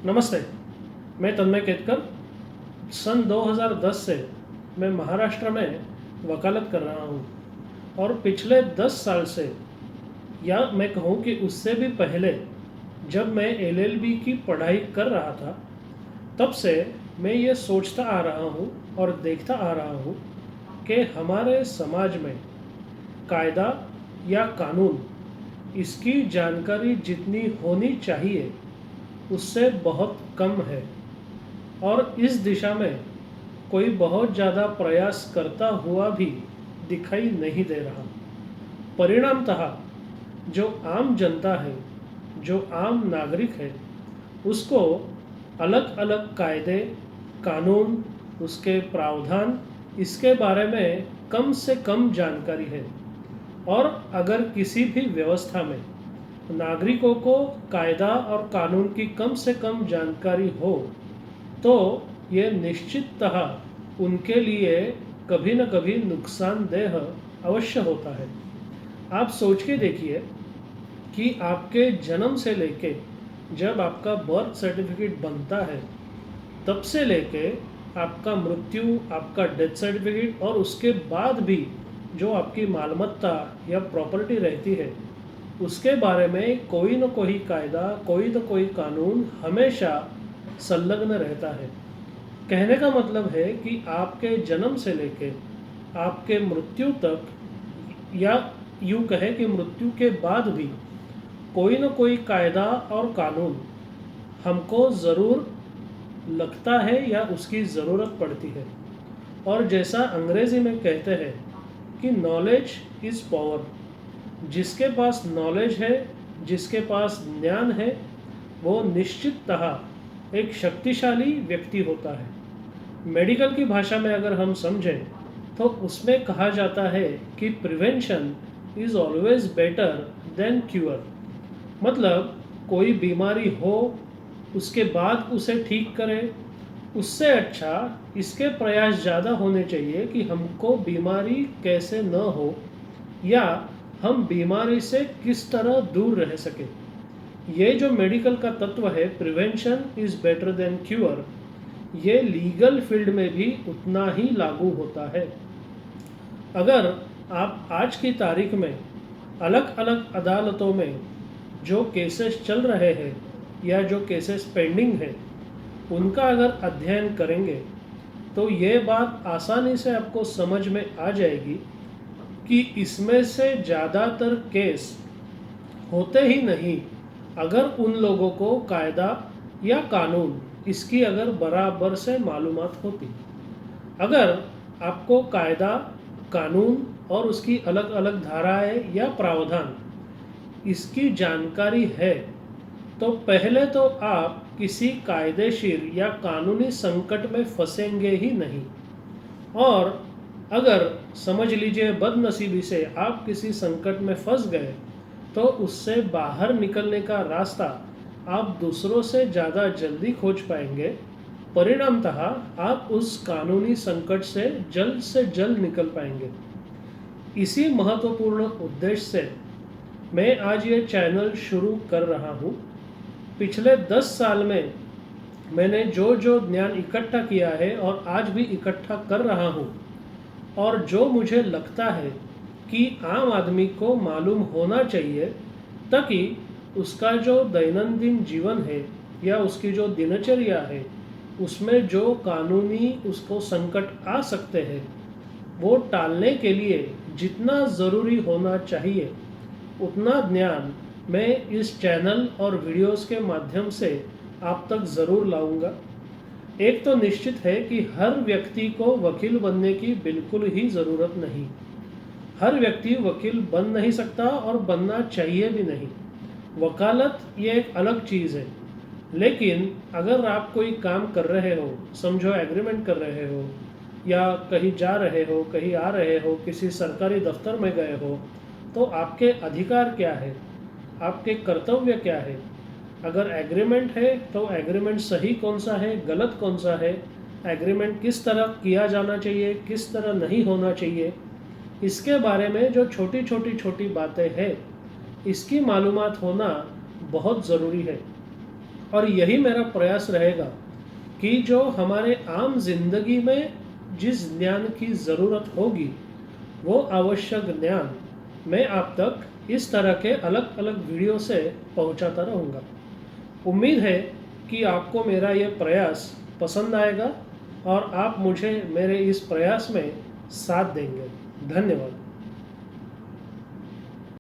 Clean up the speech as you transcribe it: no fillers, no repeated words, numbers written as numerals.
नमस्ते, मैं तन्मय केतकर। सन 2010 से मैं महाराष्ट्र में वकालत कर रहा हूँ और पिछले 10 साल से, या मैं कहूँ कि उससे भी पहले, जब मैं एलएलबी की पढ़ाई कर रहा था, तब से मैं ये सोचता आ रहा हूँ और देखता आ रहा हूँ कि हमारे समाज में कायदा या कानून, इसकी जानकारी जितनी होनी चाहिए उससे बहुत कम है और इस दिशा में कोई बहुत ज़्यादा प्रयास करता हुआ भी दिखाई नहीं दे रहा। परिणामतः जो आम जनता है, जो आम नागरिक है, उसको अलग अलग कायदे, कानून, उसके प्रावधान, इसके बारे में कम से कम जानकारी है। और अगर किसी भी व्यवस्था में नागरिकों को कायदा और कानून की कम से कम जानकारी हो तो ये निश्चिततः उनके लिए कभी न कभी नुकसानदेह अवश्य होता है। आप सोच के देखिए कि आपके जन्म से लेके जब आपका बर्थ सर्टिफिकेट बनता है, तब से लेके आपका मृत्यु, आपका डेथ सर्टिफिकेट, और उसके बाद भी जो आपकी मालमत्ता या प्रॉपर्टी रहती है, उसके बारे में कोई न कोई कायदा, कोई न कोई कानून हमेशा संलग्न रहता है। कहने का मतलब है कि आपके जन्म से लेके आपके मृत्यु तक, या यूँ कहें कि मृत्यु के बाद भी कोई न कोई कायदा और कानून हमको ज़रूर लगता है या उसकी ज़रूरत पड़ती है। और जैसा अंग्रेज़ी में कहते हैं कि नॉलेज इज़ पावर। जिसके पास नॉलेज है, जिसके पास ज्ञान है, वो निश्चिततः एक शक्तिशाली व्यक्ति होता है। मेडिकल की भाषा में अगर हम समझें तो उसमें कहा जाता है कि prevention is always better than cure. मतलब कोई बीमारी हो, उसके बाद उसे ठीक करें, उससे अच्छा इसके प्रयास ज़्यादा होने चाहिए कि हमको बीमारी कैसे न हो या हम बीमारी से किस तरह दूर रह सके। ये जो मेडिकल का तत्व है, prevention is better than cure, ये लीगल फील्ड में भी उतना ही लागू होता है। अगर आप आज की तारीख में अलग अलग अदालतों में जो केसेस चल रहे हैं या जो केसेस पेंडिंग है, उनका अगर अध्ययन करेंगे तो ये बात आसानी से आपको समझ में आ जाएगी कि इसमें से ज़्यादातर केस होते ही नहीं अगर उन लोगों को कायदा या कानून इसकी अगर बराबर से मालूमात होती। अगर आपको कायदा, कानून और उसकी अलग अलग धाराएं या प्रावधान इसकी जानकारी है, तो पहले तो आप किसी कायदेशीर या कानूनी संकट में फंसेंगे ही नहीं। और अगर समझ लीजिए बदनसीबी से आप किसी संकट में फंस गए, तो उससे बाहर निकलने का रास्ता आप दूसरों से ज़्यादा जल्दी खोज पाएंगे। परिणामतः आप उस कानूनी संकट से जल्द निकल पाएंगे। इसी महत्वपूर्ण उद्देश्य से मैं आज ये चैनल शुरू कर रहा हूँ। पिछले 10 साल में मैंने जो जो ज्ञान इकट्ठा किया है और आज भी इकट्ठा कर रहा हूँ, और जो मुझे लगता है कि आम आदमी को मालूम होना चाहिए, ताकि उसका जो दैनंदिन जीवन है या उसकी जो दिनचर्या है, उसमें जो कानूनी उसको संकट आ सकते हैं, वो टालने के लिए जितना ज़रूरी होना चाहिए उतना ज्ञान मैं इस चैनल और वीडियोस के माध्यम से आप तक ज़रूर लाऊंगा। एक तो निश्चित है कि हर व्यक्ति को वकील बनने की बिल्कुल ही ज़रूरत नहीं। हर व्यक्ति वकील बन नहीं सकता और बनना चाहिए भी नहीं। वकालत ये एक अलग चीज़ है। लेकिन अगर आप कोई काम कर रहे हो, समझो एग्रीमेंट कर रहे हो, या कहीं जा रहे हो, कहीं आ रहे हो, किसी सरकारी दफ्तर में गए हो, तो आपके अधिकार क्या है, आपके कर्तव्य क्या है। अगर एग्रीमेंट है तो एग्रीमेंट सही कौन सा है, गलत कौन सा है, एग्रीमेंट किस तरह किया जाना चाहिए, किस तरह नहीं होना चाहिए, इसके बारे में जो छोटी छोटी बातें हैं, इसकी मालूमात होना बहुत ज़रूरी है। और यही मेरा प्रयास रहेगा कि जो हमारे आम जिंदगी में जिस ज्ञान की ज़रूरत होगी वो आवश्यक ज्ञान मैं आप तक इस तरह के अलग अलग वीडियो से पहुंचाता रहूँगा। उम्मीद है कि आपको मेरा ये प्रयास पसंद आएगा और आप मुझे मेरे इस प्रयास में साथ देंगे। धन्यवाद।